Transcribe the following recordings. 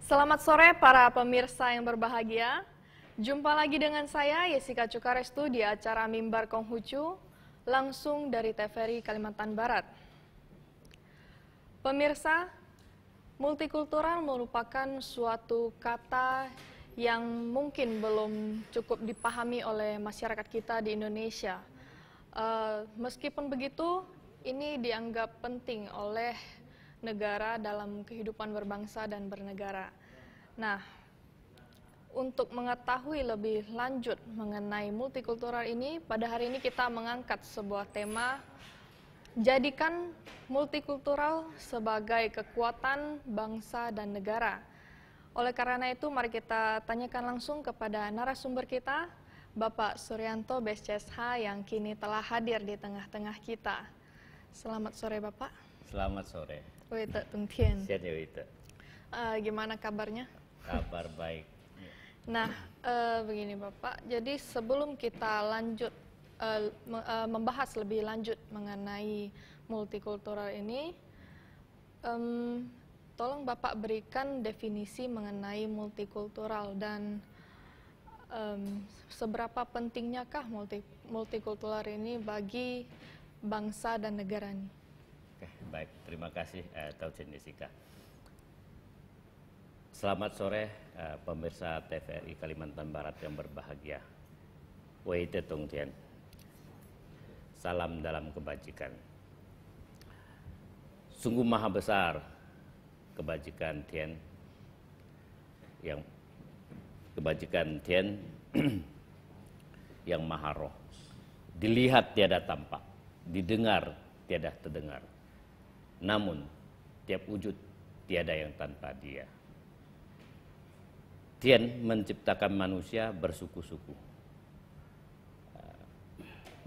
Selamat sore para pemirsa yang berbahagia. Jumpa lagi dengan saya Yesika Cukarestu di acara Mimbar Konghucu langsung dari TVRI Kalimantan Barat. Pemirsa, multikultural merupakan suatu kata yang mungkin belum cukup dipahami oleh masyarakat kita di Indonesia. Meskipun begitu, ini dianggap penting oleh negara dalam kehidupan berbangsa dan bernegara. Nah, untuk mengetahui lebih lanjut mengenai multikultural ini, pada hari ini kita mengangkat sebuah tema, jadikan multikultural sebagai kekuatan bangsa dan negara. Oleh karena itu, mari kita tanyakan langsung kepada narasumber kita, Bapak Suryanto BSCSH yang kini telah hadir di tengah-tengah kita. Selamat sore, Bapak. Selamat sore. Weite Tungtien. Sehat ya Weite. Gimana kabarnya? Kabar baik. Nah, begini Bapak, jadi sebelum kita lanjut membahas lebih lanjut mengenai multikultural ini, tolong Bapak berikan definisi mengenai multikultural dan seberapa pentingnyakah multikultural ini bagi bangsa dan negara ini? Oke, baik, terima kasih Taucen Jessica. Selamat sore pemirsa TVRI Kalimantan Barat yang berbahagia. Weite Tungtien. Salam dalam kebajikan. Sungguh maha besar kebajikan Tien yang yang maha roh. Dilihat tiada tampak, didengar tiada terdengar. Namun tiap wujud tiada yang tanpa dia. Tien menciptakan manusia bersuku-suku.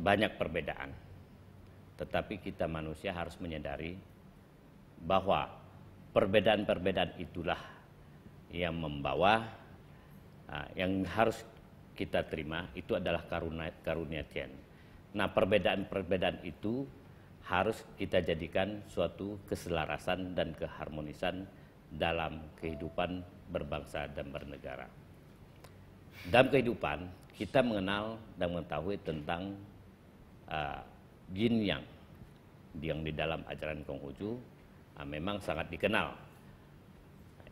Banyak perbedaan. Tetapi kita manusia harus menyadari bahwa perbedaan-perbedaan itulah yang membawa, yang harus kita terima itu adalah karunia Tien. Nah, perbedaan-perbedaan itu harus kita jadikan suatu keselarasan dan keharmonisan dalam kehidupan berbangsa dan bernegara. Dalam kehidupan kita mengenal dan mengetahui tentang yin yang di dalam ajaran Konghucu memang sangat dikenal,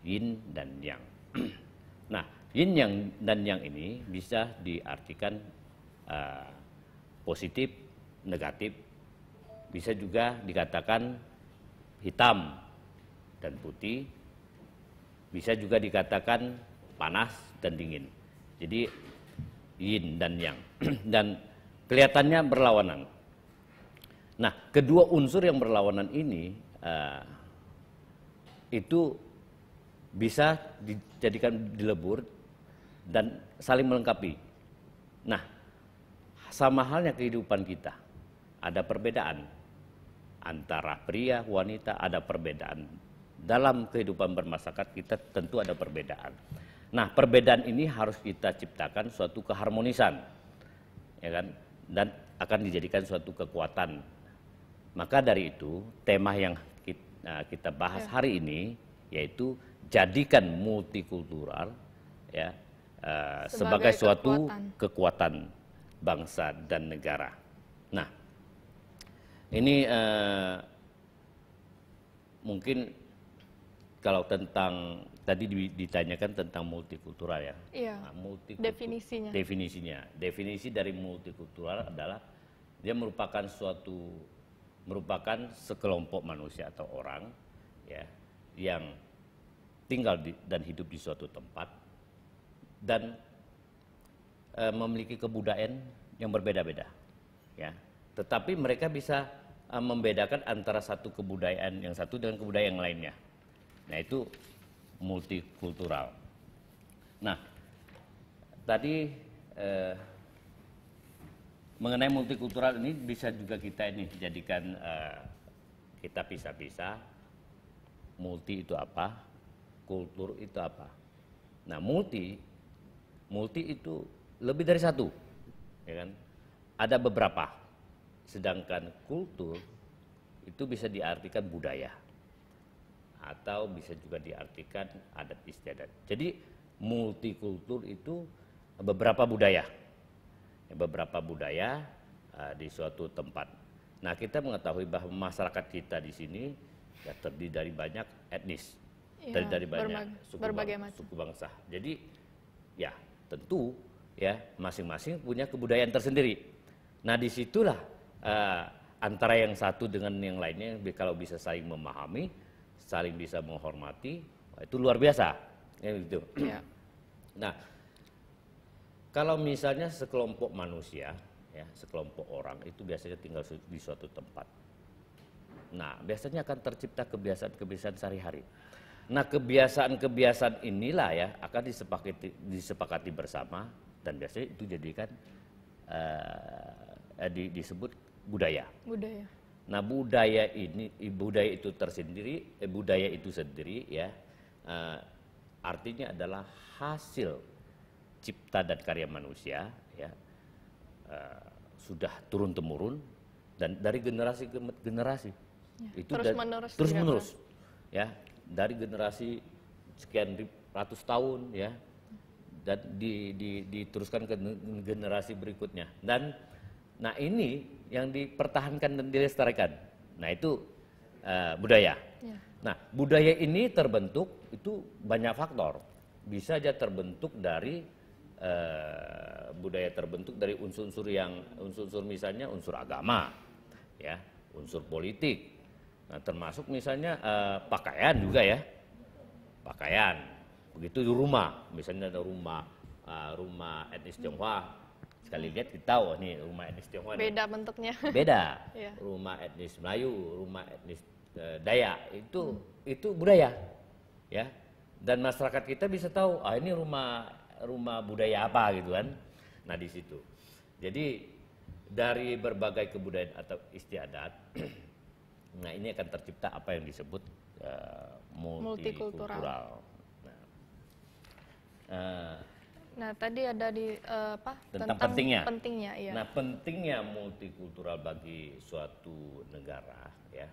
yin dan yang. Nah, yin yang dan yang ini bisa diartikan positif, negatif, bisa juga dikatakan hitam dan putih, bisa juga dikatakan panas dan dingin. Jadi yin dan yang dan kelihatannya berlawanan. Nah, kedua unsur yang berlawanan ini itu bisa dijadikan dilebur dan saling melengkapi. Nah, sama halnya kehidupan kita, ada perbedaan antara pria, wanita, ada perbedaan. Dalam kehidupan bermasyarakat kita tentu ada perbedaan. Nah, perbedaan ini harus kita ciptakan suatu keharmonisan, ya kan? Dan akan dijadikan suatu kekuatan. Maka dari itu, tema yang kita bahas hari ini yaitu jadikan multikultural ya sebagai suatu kekuatan bangsa dan negara. Nah, ini mungkin kalau tentang tadi ditanyakan tentang multikultural ya. Iya. Nah, definisinya. Definisi dari multikultural adalah dia merupakan sekelompok manusia atau orang ya yang tinggal dan hidup di suatu tempat dan memiliki kebudayaan yang berbeda-beda ya. Tetapi mereka bisa membedakan antara satu kebudayaan yang satu dengan kebudayaan yang lainnya. Nah, itu multikultural. Nah, tadi mengenai multikultural ini bisa juga kita ini jadikan kita pisah-pisah. Multi itu apa? Kultur itu apa? Nah, multi itu lebih dari satu, ya kan? Ada beberapa. Sedangkan kultur itu bisa diartikan budaya. atau bisa juga diartikan adat istiadat. Jadi multikultur itu beberapa budaya, di suatu tempat. Nah, kita mengetahui bahwa masyarakat kita di sini ya terdiri dari banyak etnis, Ya, dari banyak suku bangsa. Jadi ya tentu ya masing-masing punya kebudayaan tersendiri. Nah, disitulah antara yang satu dengan yang lainnya kalau bisa saling memahami, saling bisa menghormati, itu luar biasa. Ya, gitu. Ya. Nah, kalau misalnya sekelompok manusia, ya, sekelompok orang itu biasanya tinggal di suatu tempat. Nah, biasanya akan tercipta kebiasaan-kebiasaan sehari-hari. Nah, kebiasaan-kebiasaan inilah ya akan disepakati bersama dan biasanya itu jadikan disebut budaya. Budaya. Nah, budaya itu sendiri ya artinya adalah hasil cipta dan karya manusia ya sudah turun temurun dan dari generasi ke generasi Ya, itu terus menerus ya dari generasi sekian ratus tahun ya dan diteruskan ke generasi berikutnya dan nah ini yang dipertahankan dan dilestarikan. Nah, itu budaya. Ya. Nah, budaya ini terbentuk itu banyak faktor. Bisa aja terbentuk dari budaya terbentuk dari unsur-unsur misalnya unsur agama, ya, unsur politik. Nah, termasuk misalnya pakaian juga ya, pakaian. Begitu di rumah, misalnya ada rumah etnis Tionghoa. Sekali lihat kita tahu nih rumah etnis Tionghoa. Beda bentuknya. Beda. Ya. Rumah etnis Melayu, rumah etnis Dayak itu budaya, ya. Dan masyarakat kita bisa tahu, ini rumah budaya apa gitu kan. Nah, di situ. Jadi dari berbagai kebudayaan atau istiadat, nah ini akan tercipta apa yang disebut multikultural. Nah, tadi ada tentang pentingnya. Ya. Nah, pentingnya multikultural bagi suatu negara, ya,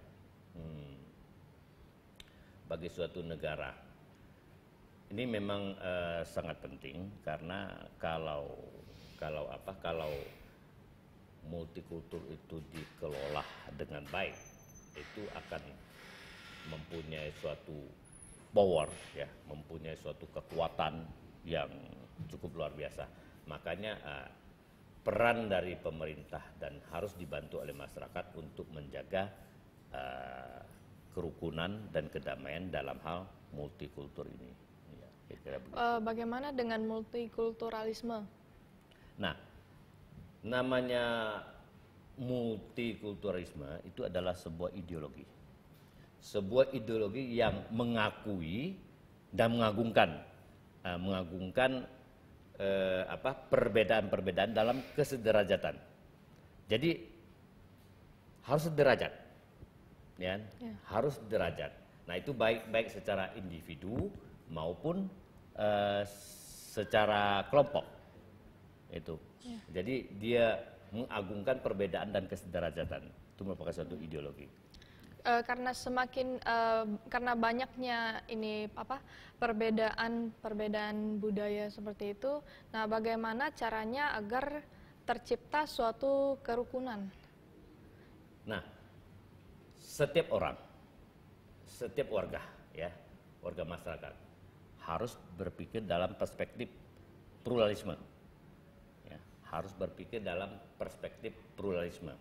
bagi suatu negara. Ini memang sangat penting karena kalau multikultur itu dikelola dengan baik, itu akan mempunyai suatu power, ya, mempunyai suatu kekuatan yang cukup luar biasa. Makanya peran dari pemerintah dan harus dibantu oleh masyarakat untuk menjaga kerukunan dan kedamaian dalam hal multikultur ini. Ya, kira-kira begitu. Bagaimana dengan multikulturalisme? Nah, namanya multikulturalisme itu adalah sebuah ideologi. Sebuah ideologi yang mengakui dan mengagungkan perbedaan-perbedaan dalam kesederajatan. Jadi harus sederajat, ya. Harus sederajat. Nah, itu baik secara individu maupun secara kelompok. Itu. Ya. Jadi dia mengagungkan perbedaan dan kesederajatan. Itu merupakan suatu ideologi. Karena banyaknya ini perbedaan budaya seperti itu. Nah, bagaimana caranya agar tercipta suatu kerukunan? Nah, setiap orang, setiap warga, ya, warga masyarakat harus berpikir dalam perspektif pluralisme. Ya, harus berpikir dalam perspektif pluralisme.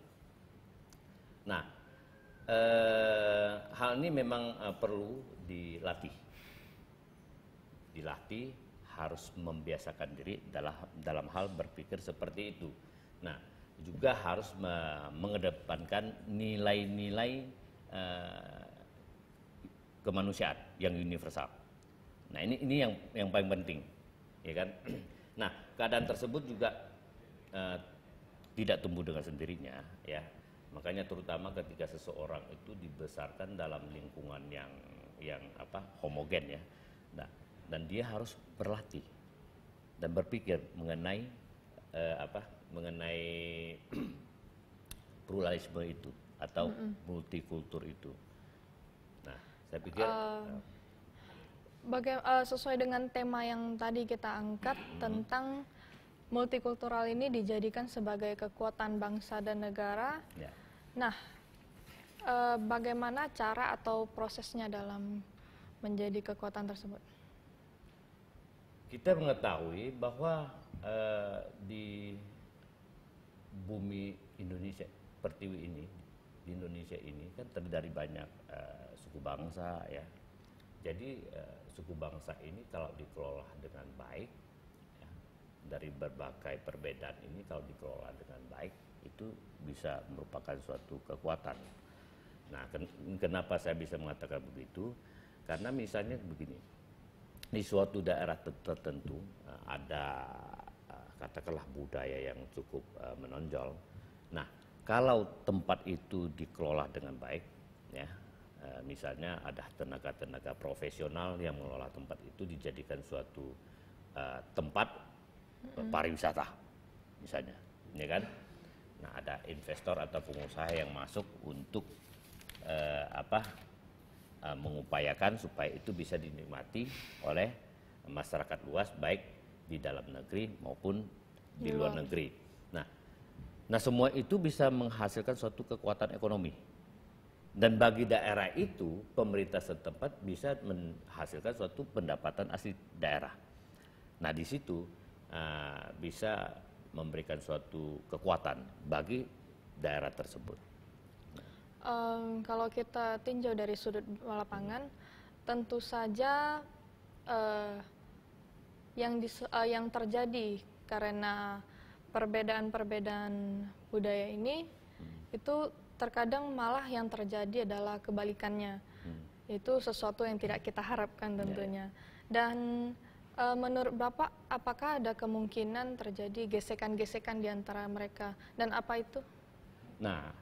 Nah, hal ini memang perlu dilatih, harus membiasakan diri dalam hal berpikir seperti itu. Nah, juga harus mengedepankan nilai-nilai kemanusiaan yang universal. Nah, ini yang paling penting, ya kan? Nah, keadaan tersebut juga tidak tumbuh dengan sendirinya, ya. Makanya terutama ketika seseorang itu dibesarkan dalam lingkungan yang homogen, ya. Nah, dan dia harus berlatih dan berpikir mengenai pluralisme itu atau multikultur itu. Nah, Saya pikir Sesuai dengan tema yang tadi kita angkat tentang multikultural ini dijadikan sebagai kekuatan bangsa dan negara. ya, Nah, bagaimana cara atau prosesnya dalam menjadi kekuatan tersebut? kita mengetahui bahwa di bumi Indonesia, pertiwi ini, di Indonesia ini kan terdiri dari banyak suku bangsa ya. Jadi suku bangsa ini kalau dikelola dengan baik, ya, dari berbagai perbedaan ini kalau dikelola dengan baik itu bisa merupakan suatu kekuatan. Nah, kenapa saya bisa mengatakan begitu? Karena misalnya begini, di suatu daerah tertentu ada katakanlah budaya yang cukup menonjol. Nah, kalau tempat itu dikelola dengan baik, ya, misalnya ada tenaga-tenaga profesional yang mengelola tempat itu dijadikan suatu tempat pariwisata, misalnya, ya kan? Nah, ada investor atau pengusaha yang masuk untuk mengupayakan supaya itu bisa dinikmati oleh masyarakat luas, baik di dalam negeri maupun di luar negeri. Nah, semua itu bisa menghasilkan suatu kekuatan ekonomi. Dan bagi daerah itu, pemerintah setempat bisa menghasilkan suatu pendapatan asli daerah. Nah, di situ bisa memberikan suatu kekuatan bagi daerah tersebut. Kalau kita tinjau dari sudut lapangan, tentu saja yang terjadi karena perbedaan-perbedaan budaya ini itu terkadang malah yang terjadi adalah kebalikannya. Itu sesuatu yang tidak kita harapkan tentunya. Dan menurut Bapak, apakah ada kemungkinan terjadi gesekan-gesekan di antara mereka? Dan apa itu? Nah,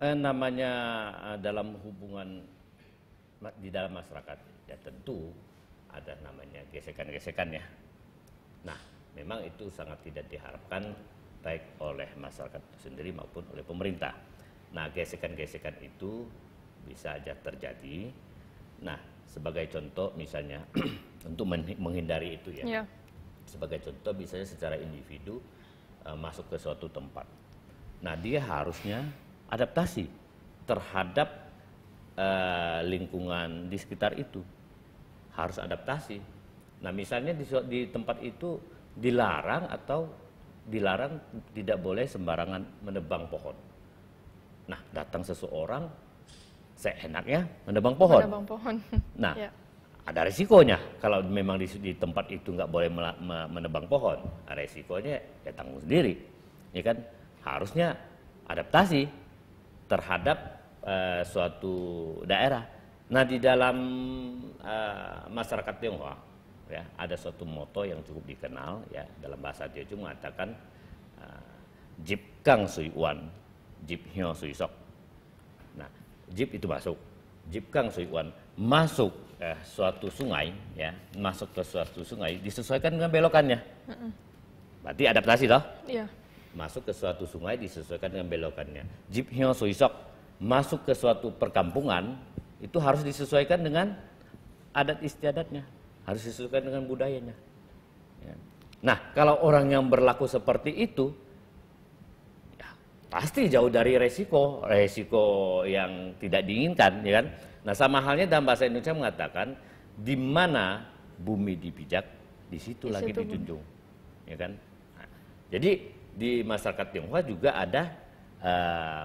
namanya dalam hubungan di dalam masyarakat, ya tentu ada namanya gesekan-gesekan ya. Nah, memang itu sangat tidak diharapkan baik oleh masyarakat sendiri maupun oleh pemerintah. Nah, gesekan-gesekan itu bisa aja terjadi. Nah, sebagai contoh misalnya untuk menghindari itu ya. Sebagai contoh misalnya secara individu masuk ke suatu tempat. Nah, dia harusnya adaptasi terhadap lingkungan di sekitar itu. Harus adaptasi. Nah, misalnya di tempat itu dilarang tidak boleh sembarangan menebang pohon. Nah, datang seseorang seenaknya menebang pohon. Nah, ada resikonya kalau memang di tempat itu nggak boleh menebang pohon. Resikonya ya tanggung sendiri, ya kan? Harusnya adaptasi terhadap suatu daerah. Nah, di dalam masyarakat Tionghoa ya ada suatu moto yang cukup dikenal ya, dalam bahasa Teochew mengatakan Jip Kang Sui Wan, Jip Hyo Sui Sok. Nah, Jip itu masuk, Jip Kang Sui Wan masuk suatu sungai ya, masuk ke suatu sungai disesuaikan dengan belokannya. Berarti adaptasi toh? Iya. Masuk ke suatu sungai disesuaikan dengan belokannya. Jip Hyo Sui Sok masuk ke suatu perkampungan itu harus disesuaikan dengan adat istiadatnya, harus disesuaikan dengan budayanya. Ya. Nah, kalau orang yang berlaku seperti itu, ya, pasti jauh dari resiko yang tidak diinginkan, ya kan? Nah, sama halnya dalam bahasa Indonesia mengatakan, di mana bumi dipijak, di situ lagi dijunjung, ya kan? Nah, jadi di masyarakat Tionghoa juga ada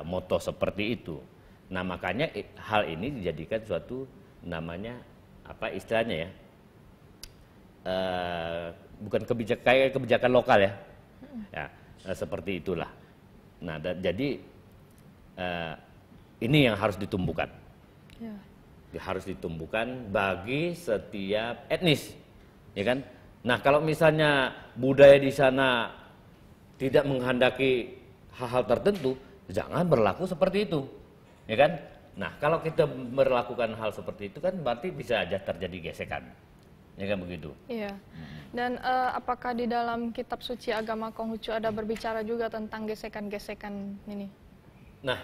moto seperti itu. Nah, makanya hal ini dijadikan suatu namanya apa istilahnya ya, bukan kebijakan lokal ya, seperti itulah. Nah, jadi ini yang harus ditumbuhkan, harus ditumbuhkan bagi setiap etnis, ya kan? Nah, kalau misalnya budaya di sana tidak menghendaki hal-hal tertentu, jangan berlaku seperti itu. Ya kan? Nah, kalau kita melakukan hal seperti itu kan berarti bisa aja terjadi gesekan. Ya kan begitu? Iya. Dan apakah di dalam kitab suci agama Konghucu ada berbicara juga tentang gesekan-gesekan ini? Nah,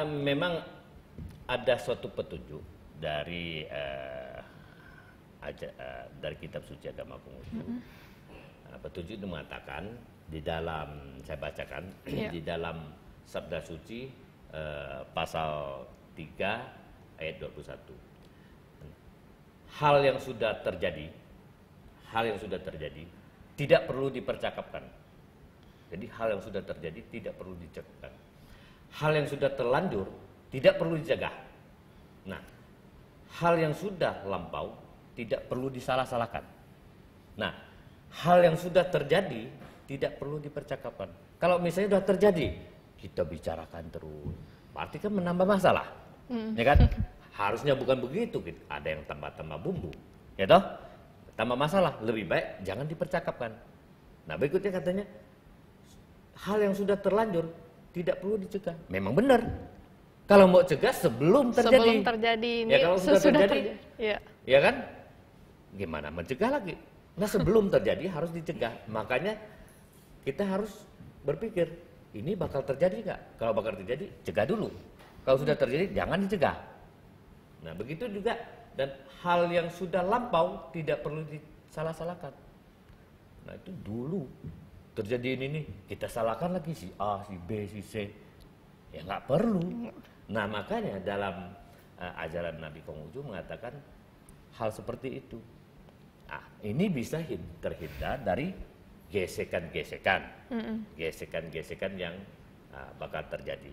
memang ada suatu petunjuk dari dari kitab suci agama Konghucu. Petunjuk itu mengatakan di dalam, saya bacakan, di dalam sabda suci pasal 3 ayat 21. Hal yang sudah terjadi tidak perlu dipercakapkan. Jadi hal yang sudah terjadi tidak perlu dicakapkan. Hal yang sudah terlanjur tidak perlu dicegah. Nah, hal yang sudah lampau tidak perlu disalah-salahkan. Nah, hal yang sudah terjadi tidak perlu dipercakapkan. Kalau misalnya sudah terjadi, kita bicarakan terus. Berarti kan menambah masalah. Ya kan? Harusnya bukan begitu. Ada yang tambah-tambah bumbu. Ya toh? Tambah masalah. Lebih baik jangan dipercakapkan. Nah, berikutnya katanya, hal yang sudah terlanjur tidak perlu dicegah. Memang benar. Kalau mau cegah sebelum terjadi. Sebelum terjadi ini, ya, kalau sudah terjadi. Ya kan? Gimana mencegah lagi? Nah, sebelum terjadi harus dicegah. Makanya kita harus berpikir, ini bakal terjadi nggak? Kalau bakal terjadi, cegah dulu. Kalau sudah terjadi, jangan dicegah. Nah, begitu juga. Dan hal yang sudah lampau tidak perlu disalah-salahkan. Nah, itu dulu terjadi ini nih, kita salahkan lagi si A, si B, si C. Ya nggak perlu. Nah, makanya dalam ajaran Nabi Konghucu mengatakan hal seperti itu. Nah, ini bisa terhindar dari gesekan-gesekan yang bakal terjadi.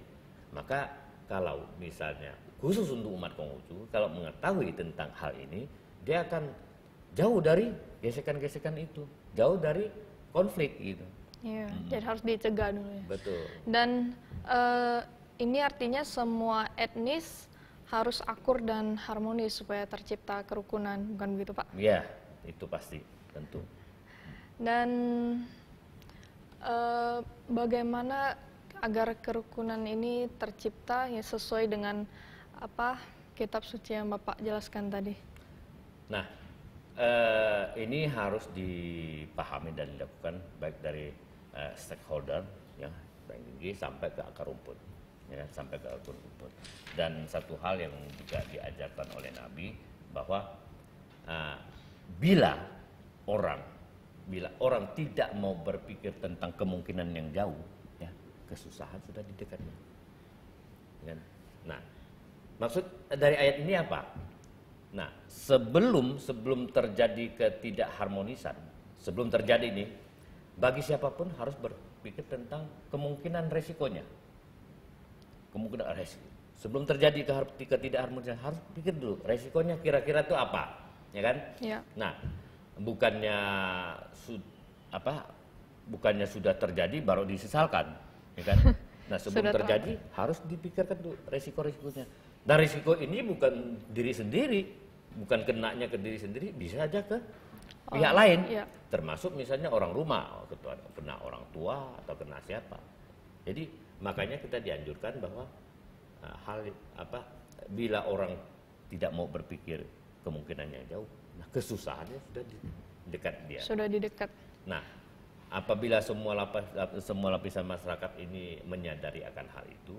Maka kalau misalnya khusus untuk umat Konghucu, kalau mengetahui tentang hal ini, dia akan jauh dari gesekan-gesekan itu, jauh dari konflik gitu. Iya, jadi harus dicegah dulu ya. Betul. Dan ini artinya semua etnis harus akur dan harmonis supaya tercipta kerukunan, bukan begitu Pak? Iya, itu pasti, tentu. Dan bagaimana agar kerukunan ini tercipta ya sesuai dengan apa kitab suci yang Bapak jelaskan tadi? Nah, ini harus dipahami dan dilakukan baik dari stakeholder, ya, baik tinggi sampai ke akar rumput, ya, sampai ke akar rumput. Dan satu hal yang juga diajarkan oleh Nabi bahwa bila orang tidak mau berpikir tentang kemungkinan yang jauh, ya, kesusahan sudah di dekatnya. Ya. Nah, maksud dari ayat ini apa? Nah, sebelum terjadi ketidakharmonisan, sebelum terjadi ini, bagi siapapun harus berpikir tentang kemungkinan resikonya. Kemungkinan resiko. Sebelum terjadi ketidakharmonisan harus pikir dulu resikonya kira-kira itu apa, ya kan? Ya. Nah, bukannya sudah terjadi baru disesalkan, ya kan? Nah, sebelum terjadi harus dipikirkan dulu resiko-resikonya. Dan risiko ini bukan diri sendiri, bukan kenanya ke diri sendiri, bisa aja ke pihak lain, iya. Termasuk misalnya orang rumah, kena orang tua atau kena siapa. Jadi makanya kita dianjurkan bahwa bila orang tidak mau berpikir kemungkinan yang jauh, nah kesusahannya sudah di dekat dia. Sudah di dekat. Nah, apabila semua lapisan masyarakat ini menyadari akan hal itu,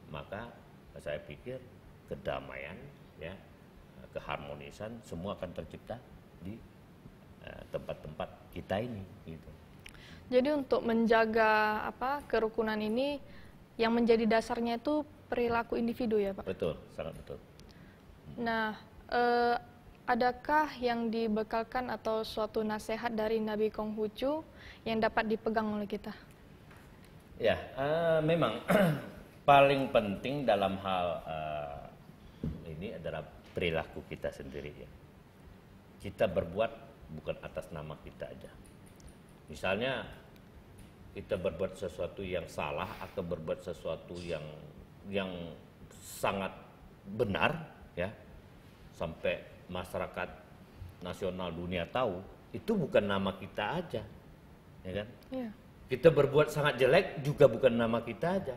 maka saya pikir kedamaian, ya, keharmonisan semua akan tercipta di tempat-tempat kita ini gitu. Jadi untuk menjaga kerukunan ini yang menjadi dasarnya itu perilaku individu ya Pak? Betul, sangat betul. Nah, adakah yang dibekalkan atau suatu nasihat dari Nabi Konghucu yang dapat dipegang oleh kita? Ya, memang paling penting dalam hal ini adalah perilaku kita sendiri ya. Kita berbuat bukan atas nama kita aja. Misalnya kita berbuat sesuatu yang salah atau berbuat sesuatu yang sangat benar ya, sampai masyarakat nasional dunia tahu, itu bukan nama kita aja, ya kan? Yeah. Kita berbuat sangat jelek juga bukan nama kita aja.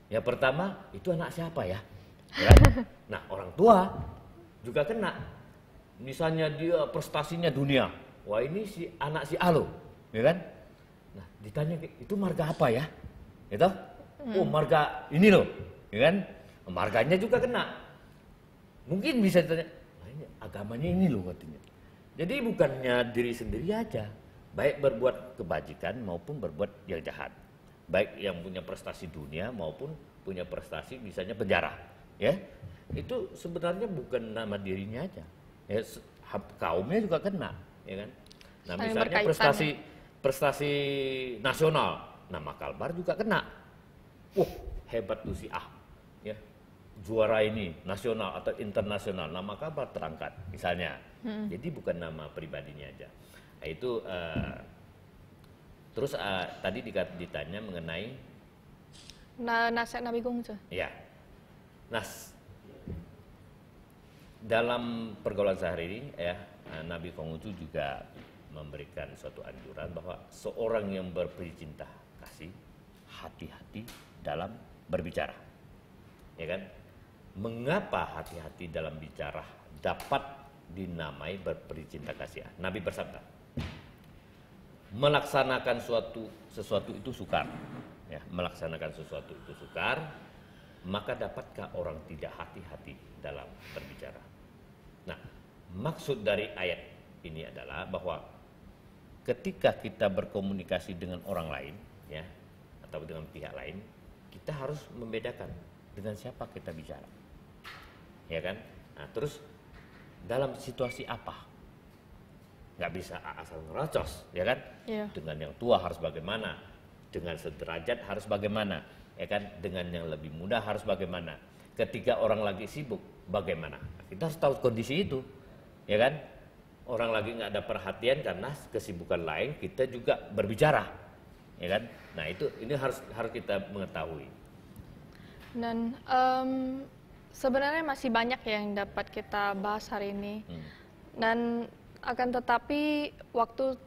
Ya pertama, itu anak siapa ya? Ya kan? Nah, orang tua juga kena. Misalnya dia prestasinya dunia, wah ini si anak si A loh, ya kan? Nah, ditanya itu marga apa ya? Gitu? Oh, marga ini loh, ya kan? Marganya juga kena. Mungkin bisa ditanya, "Lah, ini agamanya ini loh," katanya. Jadi bukannya diri sendiri aja, baik berbuat kebajikan maupun berbuat yang jahat. Baik yang punya prestasi dunia maupun punya prestasi misalnya penjara, ya. Itu sebenarnya bukan nama dirinya aja. Ya, kaumnya juga kena, ya kan? Nah, Saling misalnya berkaitan, prestasi nasional, nama Kalbar juga kena. Hebat tuh si A, ya. Juara ini nasional atau internasional, nama Kalbar terangkat misalnya. Jadi bukan nama pribadinya aja. Nah, itu terus tadi ditanya mengenai nasihat Nabi Gongce. ya. Nah, dalam pergaulan sehari ini ya, Nabi Konghucu juga memberikan suatu anjuran bahwa seorang yang bercinta kasih hati-hati dalam berbicara. Ya kan? Mengapa hati-hati dalam bicara dapat dinamai bercinta kasih? Nabi bersabda, melaksanakan sesuatu itu sukar. Ya, melaksanakan sesuatu itu sukar, maka dapatkah orang tidak hati-hati dalam berbicara? Nah, maksud dari ayat ini adalah bahwa ketika kita berkomunikasi dengan orang lain, ya, atau dengan pihak lain, kita harus membedakan dengan siapa kita bicara, ya kan? Nah, terus dalam situasi apa? Nggak bisa asal ngerocos, ya kan? Iya. Dengan yang tua harus bagaimana? Dengan sederajat harus bagaimana? Ya kan? Dengan yang lebih muda harus bagaimana? Ketika orang lagi sibuk, bagaimana? Kita harus tahu kondisi itu, ya kan? Orang lagi nggak ada perhatian karena kesibukan lain, kita juga berbicara, ya kan? Nah, ini harus kita mengetahui. Dan sebenarnya masih banyak yang dapat kita bahas hari ini. Dan akan tetapi waktu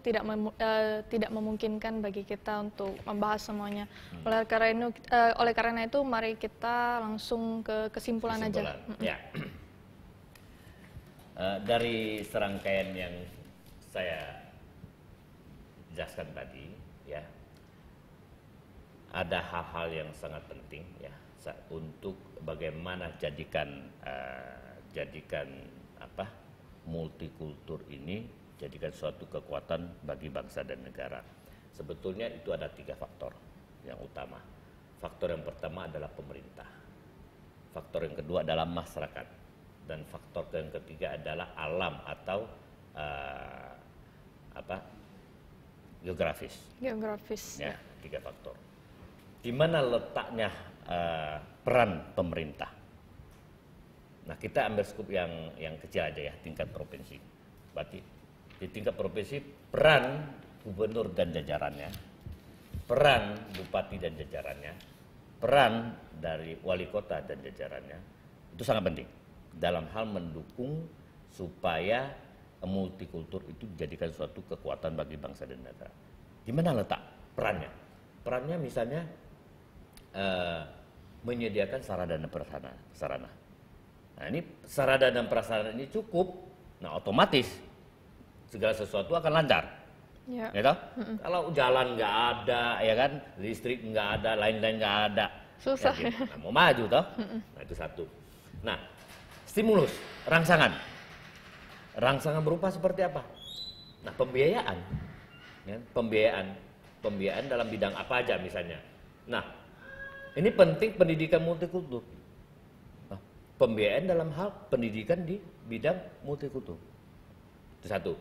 tidak memungkinkan bagi kita untuk membahas semuanya. Oleh karena itu mari kita langsung ke kesimpulan aja. Ya. Dari serangkaian yang saya jelaskan tadi, ya, ada hal-hal yang sangat penting, ya, untuk bagaimana jadikan multikultur ini jadikan suatu kekuatan bagi bangsa dan negara. Sebetulnya itu ada 3 faktor yang utama. Faktor yang pertama adalah pemerintah. Faktor yang kedua adalah masyarakat. Dan faktor yang ketiga adalah alam atau geografis. Geografis. Ya, 3 faktor. Di mana letaknya peran pemerintah? Nah, kita ambil skup yang kecil aja ya, tingkat provinsi. Berarti di tingkat provinsi peran gubernur dan jajarannya, peran bupati dan jajarannya, peran dari wali kota dan jajarannya itu sangat penting dalam hal mendukung supaya multikultur itu dijadikan suatu kekuatan bagi bangsa dan negara. Di mana letak perannya? Perannya misalnya menyediakan sarana dan prasarana. Nah, ini sarana dan prasarana ini cukup, nah otomatis segala sesuatu akan lancar. Ya. Ya toh? Kalau jalan nggak ada, ya kan, listrik nggak ada, lain-lain nggak ada, susah. ya, gitu. Nah, mau maju toh? Nah, itu satu. Nah, stimulus, rangsangan berupa seperti apa? Nah, pembiayaan, ya, pembiayaan dalam bidang apa aja misalnya. Nah, ini penting pendidikan multikultur. Nah, pembiayaan dalam hal pendidikan di bidang multikultur. Itu satu.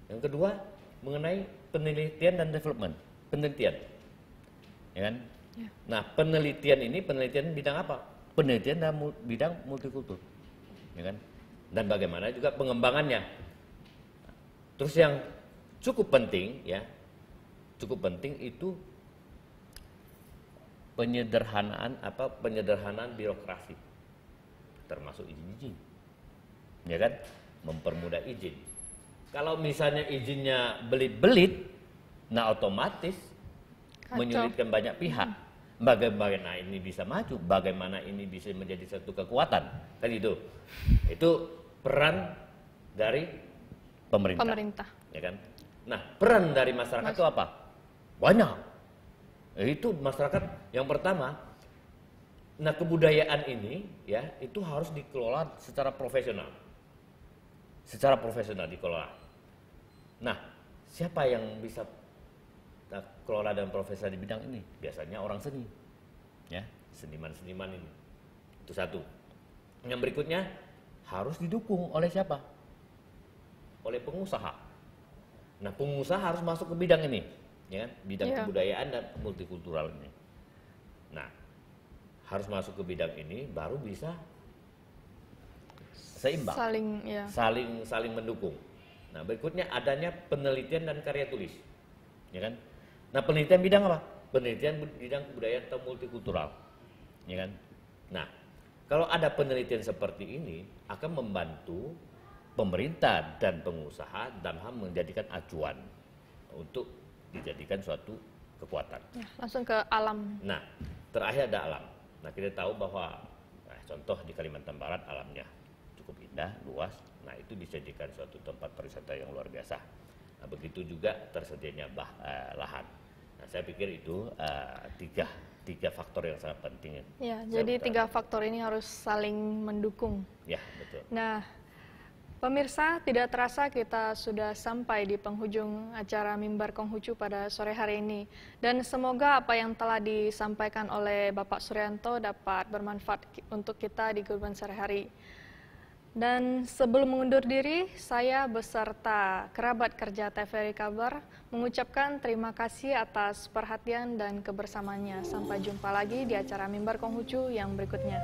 Yang kedua, mengenai penelitian dan development, penelitian, ya kan? Ya. Nah, penelitian bidang apa? Penelitian dalam bidang multikultur, ya kan? Dan bagaimana juga pengembangannya. Terus yang cukup penting itu penyederhanaan birokrasi, termasuk izin, ya kan? Mempermudah izin. Kalau misalnya izinnya belit-belit, nah otomatis menyulitkan banyak pihak. Bagaimana ini bisa maju, bagaimana ini bisa menjadi satu kekuatan, kan itu. Itu peran dari pemerintah. Ya kan? Nah, peran dari masyarakat itu apa? Banyak. Itu masyarakat yang pertama Nah, kebudayaan ini ya itu harus dikelola secara profesional. Secara profesional dikelola. Nah, siapa yang bisa kelola dan profesional di bidang ini? Biasanya orang seni. Ya, seniman-seniman ini. Itu satu. Yang berikutnya harus didukung oleh siapa? Oleh pengusaha. Nah, pengusaha harus masuk ke bidang ini, ya kan? Bidang kebudayaan dan multikultural ini. Nah, harus masuk ke bidang ini baru bisa seimbang, saling mendukung. Nah, berikutnya adanya penelitian dan karya tulis, ya kan? Nah, penelitian bidang apa? Penelitian bidang kebudayaan atau multikultural, ya kan? Nah, kalau ada penelitian seperti ini akan membantu pemerintah dan pengusaha dalam hal menjadikan acuan untuk dijadikan suatu kekuatan. Ya, langsung ke alam. Nah, terakhir ada alam. Nah, kita tahu bahwa contoh di Kalimantan Barat alamnya cukup indah, luas. Nah, itu dijadikan suatu tempat pariwisata yang luar biasa. Nah, begitu juga tersedianya lahan. Nah, saya pikir itu tiga faktor yang sangat penting. Ya, jadi tiga faktor ini harus saling mendukung. Ya, betul. Nah, pemirsa, tidak terasa kita sudah sampai di penghujung acara Mimbar Konghucu pada sore hari ini. Dan semoga apa yang telah disampaikan oleh Bapak Suryanto dapat bermanfaat untuk kita di kehidupan sehari-hari. Dan sebelum mengundur diri, saya beserta kerabat kerja TVRI Kabar mengucapkan terima kasih atas perhatian dan kebersamaannya. Sampai jumpa lagi di acara Mimbar Konghucu yang berikutnya.